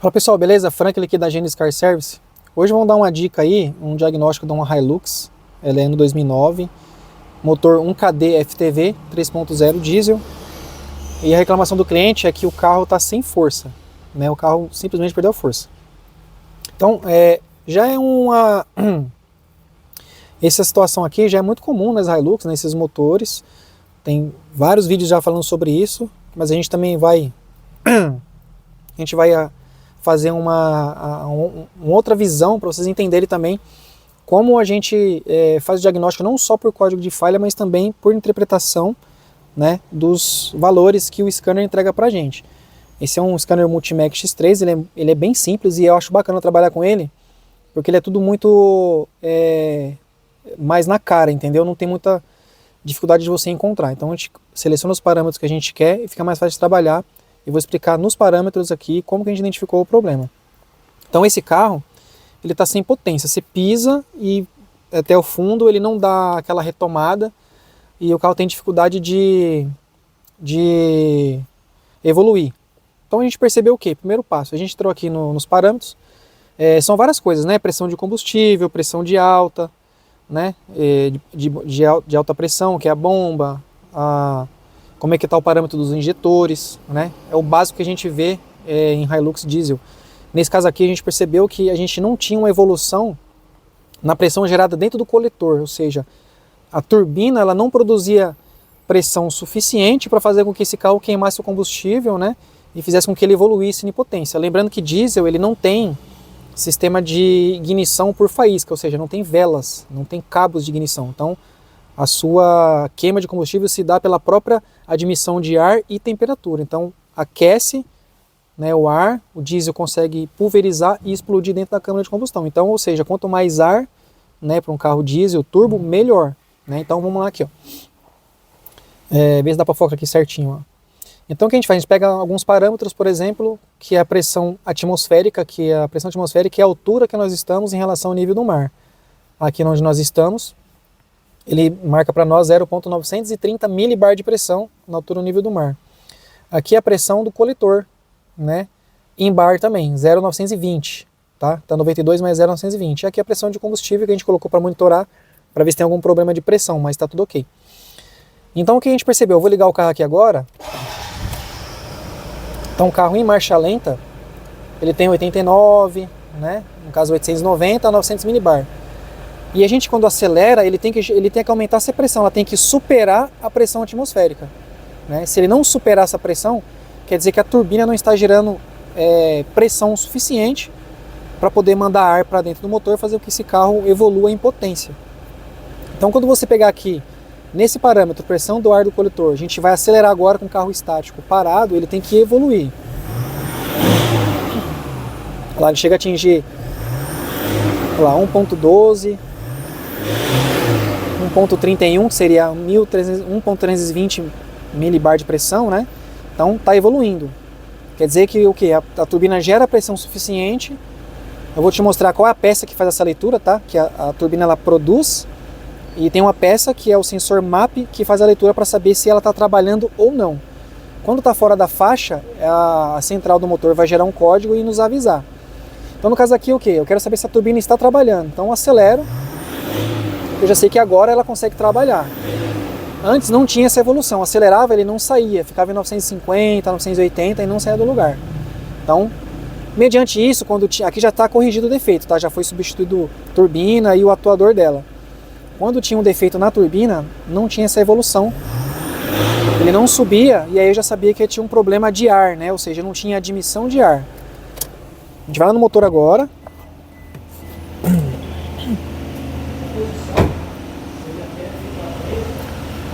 Fala pessoal, beleza? Franklin aqui da Genesis Car Service. Hoje vamos dar uma dica aí, um diagnóstico de uma Hilux. Ela é ano 2009, motor 1KD FTV 3.0 diesel. E a reclamação do cliente é que o carro está sem força, né? O carro simplesmente perdeu a força. Então, já é uma... Essa situação aqui já é muito comum nas Hilux, nesses motores. Tem vários vídeos já falando sobre isso, mas a gente também vai... fazer uma outra visão para vocês entenderem também como a gente faz o diagnóstico não só por código de falha, mas também por interpretação, né, dos valores que o scanner entrega para a gente. Esse é um scanner Multimac X3, ele é bem simples e eu acho bacana trabalhar com ele, porque ele é tudo muito mais na cara, entendeu? Não tem muita dificuldade de você encontrar. Então a gente seleciona os parâmetros que a gente quer e fica mais fácil de trabalhar. Eu vou explicar nos parâmetros aqui como que a gente identificou o problema. Então esse carro, ele está sem potência. Você pisa e até o fundo ele não dá aquela retomada e o carro tem dificuldade de evoluir. Então a gente percebeu o quê? Primeiro passo, a gente entrou aqui nos parâmetros. São várias coisas, né? Pressão de combustível, pressão de alta, né? De alta pressão, que é a bomba, como é que está o parâmetro dos injetores, né? É o básico que a gente vê em Hilux diesel. Nesse caso aqui a gente percebeu que a gente não tinha uma evolução na pressão gerada dentro do coletor, ou seja, a turbina ela não produzia pressão suficiente para fazer com que esse carro queimasse o combustível, né? E fizesse com que ele evoluísse em potência. Lembrando que diesel ele não tem sistema de ignição por faísca, ou seja, não tem velas, não tem cabos de ignição. Então a sua queima de combustível se dá pela própria admissão de ar e temperatura. Então aquece, né, o ar, o diesel consegue pulverizar e explodir dentro da câmara de combustão. Então, ou seja, quanto mais ar, né, para um carro diesel turbo, melhor, né? Então vamos lá aqui, ó. Ver se dá para focar aqui certinho, ó. Então o que a gente faz? A gente pega alguns parâmetros, por exemplo, que é a pressão atmosférica, que é a altura que nós estamos em relação ao nível do mar. Aqui onde nós estamos, ele marca para nós 0,930 milibar de pressão na altura do nível do mar. Aqui é a pressão do coletor, né? Em bar também, 0,920, tá? Tá 92 mais 0,920. Aqui é a pressão de combustível que a gente colocou para monitorar, para ver se tem algum problema de pressão, mas está tudo ok. Então o que a gente percebeu? Eu vou ligar o carro aqui agora. Então o carro em marcha lenta, ele tem 89, né? No caso 890 a 900 milibar. E a gente, quando acelera, ele tem que aumentar essa pressão, ela tem que superar a pressão atmosférica, né? Se ele não superar essa pressão, quer dizer que a turbina não está gerando pressão suficiente para poder mandar ar para dentro do motor, fazer com que esse carro evolua em potência. Então, quando você pegar aqui, nesse parâmetro, pressão do ar do coletor, a gente vai acelerar agora com o carro estático parado, ele tem que evoluir. Lá ele chega a atingir 1.12, 1.31, que seria 1.320 milibar de pressão, né? Então está evoluindo. Quer dizer que o que? A turbina gera pressão suficiente. Eu vou te mostrar qual é a peça que faz essa leitura, tá? Que a turbina ela produz e tem uma peça que é o sensor MAP que faz a leitura para saber se ela está trabalhando ou não. Quando está fora da faixa, a central do motor vai gerar um código e nos avisar. Então no caso aqui o que? Eu quero saber se a turbina está trabalhando. Então eu acelero. Eu já sei que agora ela consegue trabalhar. Antes não tinha essa evolução, acelerava, ele não saía, ficava em 950, 980 e não saía do lugar. Então, mediante isso, aqui já está corrigido o defeito, tá? Já foi substituído a turbina e o atuador dela. Quando tinha um defeito na turbina, não tinha essa evolução. Ele não subia e aí eu já sabia que tinha um problema de ar, né? Ou seja, não tinha admissão de ar. A gente vai lá no motor agora.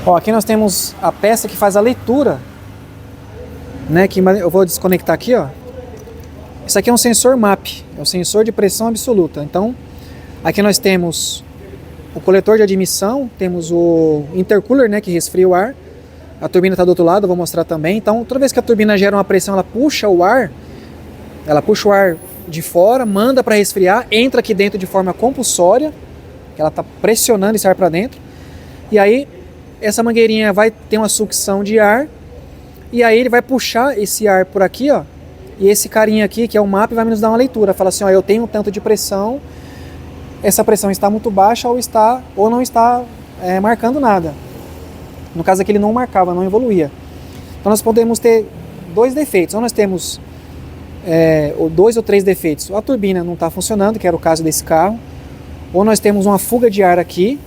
Ó, aqui nós temos a peça que faz a leitura, né? Que eu vou desconectar aqui, ó. Isso aqui é um sensor MAP, é o sensor de pressão absoluta. Então, aqui nós temos o coletor de admissão, temos o intercooler, né? Que resfria o ar. A turbina está do outro lado, eu vou mostrar também. Então, toda vez que a turbina gera uma pressão, ela puxa o ar de fora, manda para resfriar, entra aqui dentro de forma compulsória, que ela está pressionando esse ar para dentro. E aí essa mangueirinha vai ter uma sucção de ar e aí ele vai puxar esse ar por aqui, ó, e esse carinha aqui, que é o mapa, vai nos dar uma leitura. Fala assim, ó, eu tenho um tanto de pressão, essa pressão está muito baixa ou não está marcando nada. No caso aqui ele não marcava, não evoluía. Então nós podemos ter dois defeitos. Ou nós temos 2 ou 3 defeitos. A turbina não está funcionando, que era o caso desse carro. Ou nós temos uma fuga de ar aqui.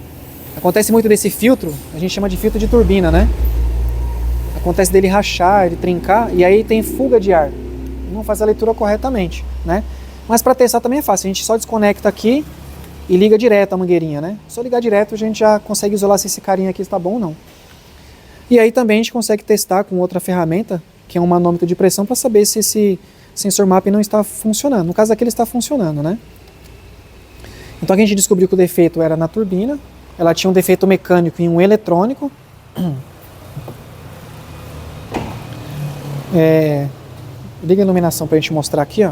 Acontece muito desse filtro, a gente chama de filtro de turbina, né? Acontece dele rachar, ele trincar, e aí tem fuga de ar. Não faz a leitura corretamente, né? Mas para testar também é fácil, a gente só desconecta aqui e liga direto a mangueirinha, né? Só ligar direto a gente já consegue isolar se esse carinha aqui está bom ou não. E aí também a gente consegue testar com outra ferramenta, que é um manômetro de pressão, para saber se esse sensor MAP não está funcionando. No caso aqui ele está funcionando, né? Então aqui a gente descobriu que o defeito era na turbina, ela tinha um defeito mecânico e um eletrônico. Liga a iluminação para a gente mostrar aqui,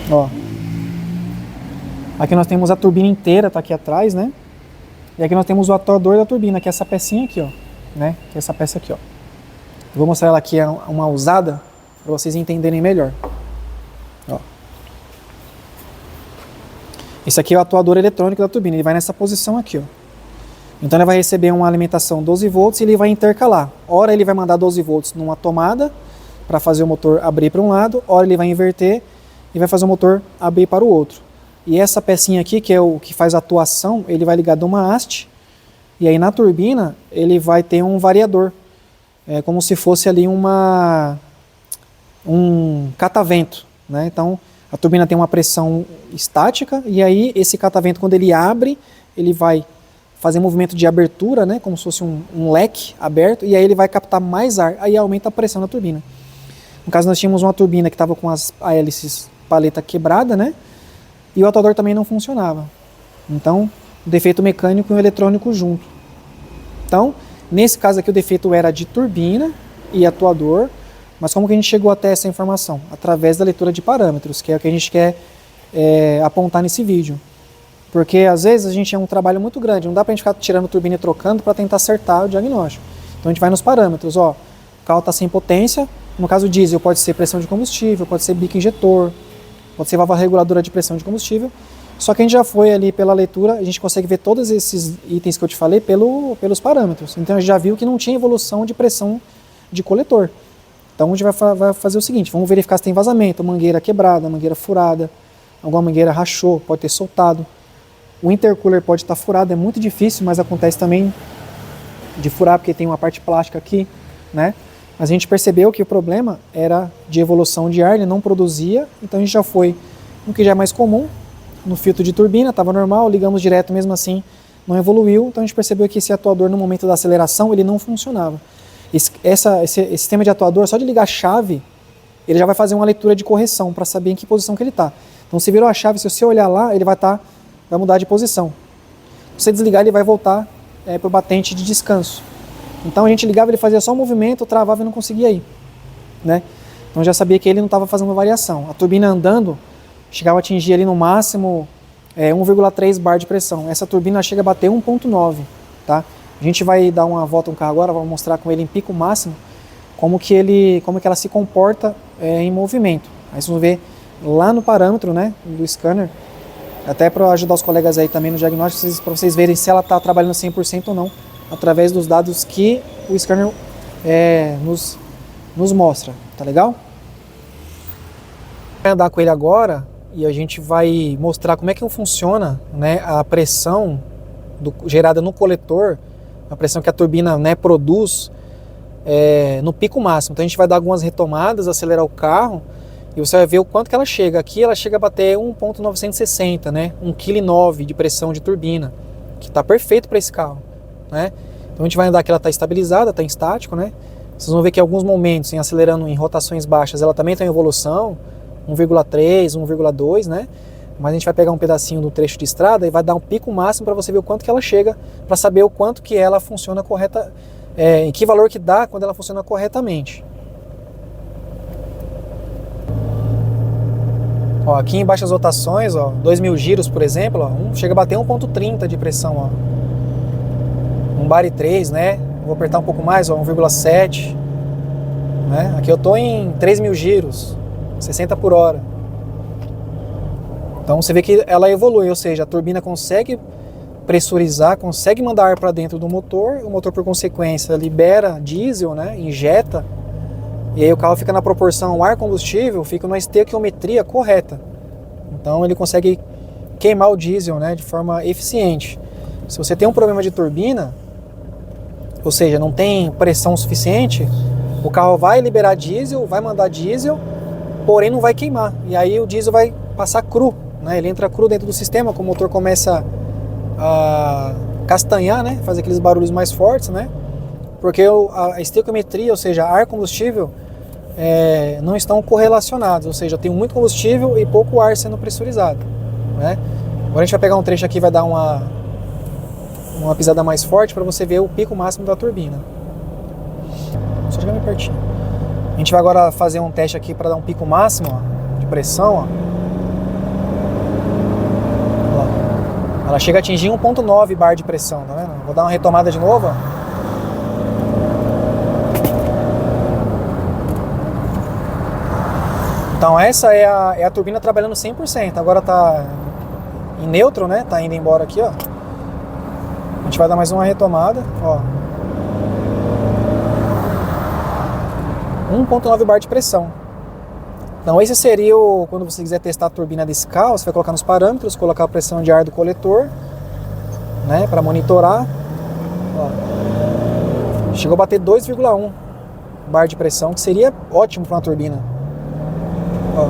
ó. Aqui nós temos a turbina inteira, tá aqui atrás, né? E aqui nós temos o atuador da turbina, que é essa pecinha aqui, ó, né? Que é essa peça aqui, ó. Eu vou mostrar ela aqui, uma usada, para vocês entenderem melhor. Ó. Esse aqui é o atuador eletrônico da turbina, ele vai nessa posição aqui, ó. Então ele vai receber uma alimentação 12 volts e ele vai intercalar. Ora ele vai mandar 12 volts numa tomada para fazer o motor abrir para um lado, ora ele vai inverter e vai fazer o motor abrir para o outro. E essa pecinha aqui, que é o que faz a atuação, ele vai ligar numa haste, e aí na turbina ele vai ter um variador, como se fosse ali um catavento, né? Então a turbina tem uma pressão estática, e aí esse catavento, quando ele abre, ele vai fazer um movimento de abertura, né? Como se fosse um leque aberto, e aí ele vai captar mais ar, aí aumenta a pressão da turbina. No caso nós tínhamos uma turbina que estava com as hélices paleta quebrada, né? E o atuador também não funcionava. Então, defeito mecânico e eletrônico junto. Então, nesse caso aqui o defeito era de turbina e atuador, mas como que a gente chegou até essa informação? Através da leitura de parâmetros, que é o que a gente quer apontar nesse vídeo. Porque às vezes a gente é um trabalho muito grande, não dá pra gente ficar tirando turbina e trocando para tentar acertar o diagnóstico. Então a gente vai nos parâmetros, ó, o carro está sem potência, no caso diesel pode ser pressão de combustível, pode ser bico injetor, pode ser válvula reguladora de pressão de combustível. Só que a gente já foi ali pela leitura, a gente consegue ver todos esses itens que eu te falei pelos parâmetros. Então a gente já viu que não tinha evolução de pressão de coletor. Então a gente vai fazer o seguinte, vamos verificar se tem vazamento, mangueira quebrada, mangueira furada, alguma mangueira rachou, pode ter soltado. O intercooler pode estar furado, é muito difícil, mas acontece também de furar porque tem uma parte plástica aqui, né? Mas a gente percebeu que o problema era de evolução de ar, ele não produzia, então a gente já foi no que já é mais comum, no filtro de turbina, estava normal, ligamos direto, mesmo assim não evoluiu, então a gente percebeu que esse atuador no momento da aceleração ele não funcionava. Esse sistema de atuador, só de ligar a chave, ele já vai fazer uma leitura de correção para saber em que posição que ele está. Então se virou a chave, se você olhar lá, ele vai mudar de posição. Se você desligar, ele vai voltar para o batente de descanso. Então a gente ligava, ele fazia só um movimento, travava e não conseguia ir, né? Então já sabia que ele não estava fazendo variação. A turbina andando chegava a atingir ali no máximo 1,3 bar de pressão. Essa turbina chega a bater 1,9, tá? A gente vai dar uma volta no carro agora, vamos mostrar com ele em pico máximo como que ela se comporta em movimento. Aí vocês vão ver lá no parâmetro, né, do scanner, até para ajudar os colegas aí também no diagnóstico, para vocês verem se ela está trabalhando 100% ou não, através dos dados que o scanner nos mostra, tá legal? Vai andar com ele agora e a gente vai mostrar como é que funciona, né, a pressão gerada no coletor, a pressão que a turbina, né, produz no pico máximo. Então a gente vai dar algumas retomadas, acelerar o carro e você vai ver o quanto que ela chega. Aqui ela chega a bater 1,960, né, 1,9 kg de pressão de turbina, que está perfeito para esse carro, né? Então a gente vai andar que ela está estabilizada, está em estático, né? Vocês vão ver que em alguns momentos, acelerando em rotações baixas, ela também está em evolução, 1,3, 1,2, né? Mas a gente vai pegar um pedacinho do trecho de estrada e vai dar um pico máximo para você ver o quanto que ela chega, para saber o quanto que ela funciona correta, em que valor que dá quando ela funciona corretamente. Ó, aqui em baixas rotações, ó, 2.000 giros, por exemplo, ó, chega a bater 1,30 de pressão, ó. 1 bar e 3, né? Vou apertar um pouco mais, ó, 1,7, né? Aqui eu estou em 3.000 giros, 60 por hora. Então você vê que ela evolui, ou seja, a turbina consegue pressurizar, consegue mandar ar para dentro do motor, o motor por consequência libera diesel, né? Injeta, e aí o carro fica na proporção ar-combustível, fica numa estequiometria correta. Então ele consegue queimar o diesel, né, de forma eficiente. Se você tem um problema de turbina, ou seja, não tem pressão suficiente, o carro vai liberar diesel, vai mandar diesel, porém não vai queimar. E aí o diesel vai passar cru, né? Ele entra cru dentro do sistema, o motor começa a castanhar, né? Fazer aqueles barulhos mais fortes, né? Porque a estequiometria, ou seja, ar combustível, não estão correlacionados, ou seja, tem muito combustível e pouco ar sendo pressurizado, né? Agora a gente vai pegar um trecho aqui, vai dar uma pisada mais forte para você ver o pico máximo da turbina. Só chegar bem pertinho. A gente vai agora fazer um teste aqui para dar um pico máximo, ó, de pressão, ó. Ela chega a atingir 1.9 bar de pressão, tá vendo? Vou dar uma retomada de novo, ó. Então essa é a turbina trabalhando 100%. Agora tá em neutro, né? Tá indo embora aqui, ó. A gente vai dar mais uma retomada, ó. 1.9 bar de pressão. Então esse seria quando você quiser testar a turbina desse carro, você vai colocar nos parâmetros, colocar a pressão de ar do coletor, né, para monitorar. Ó. Chegou a bater 2,1 bar de pressão, que seria ótimo para uma turbina. Ó.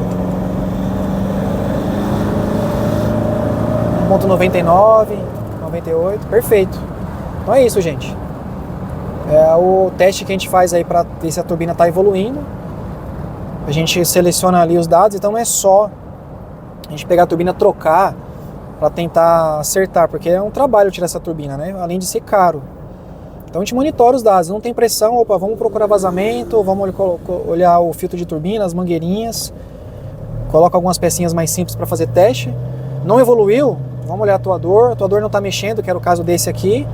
1.99, 98, perfeito. Então é isso, gente. É o teste que a gente faz aí para ver se a turbina está evoluindo. A gente seleciona ali os dados, então não é só a gente pegar a turbina, trocar para tentar acertar, porque é um trabalho tirar essa turbina, né? Além de ser caro. Então a gente monitora os dados, não tem pressão, opa, vamos procurar vazamento, vamos olhar o filtro de turbina, as mangueirinhas, coloca algumas pecinhas mais simples para fazer teste. Não evoluiu, vamos olhar o atuador não está mexendo, que era o caso desse aqui.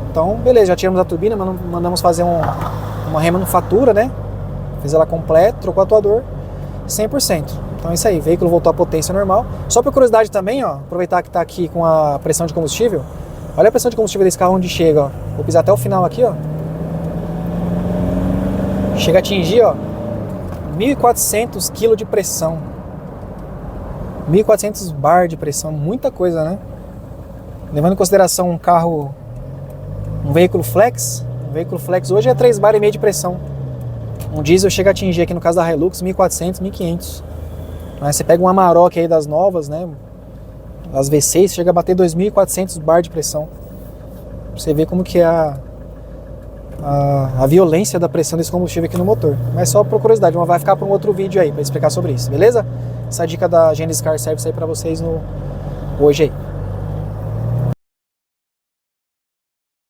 Então beleza, já tiramos a turbina, mandamos fazer uma remanufatura, né? Fez ela completa, trocou o atuador, 100%. Então é isso aí, o veículo voltou à potência normal. Só por curiosidade também, ó, aproveitar que está aqui com a pressão de combustível. Olha a pressão de combustível desse carro onde chega, ó. Vou pisar até o final aqui, ó. Chega a atingir, ó, 1.400 kg de pressão. 1.400 bar de pressão, muita coisa, né? Levando em consideração um veículo flex hoje é 3,5 bar de pressão. Um diesel chega a atingir aqui no caso da Hilux 1.400, 1.500. Mas você pega um Amarok aí das novas, né? As V6 chega a bater 2.400 bar de pressão. Você vê como que é a violência da pressão desse combustível aqui no motor. Mas só por curiosidade, vai ficar para um outro vídeo aí para explicar sobre isso, beleza? Essa dica da Genesis Car Service aí para vocês hoje aí.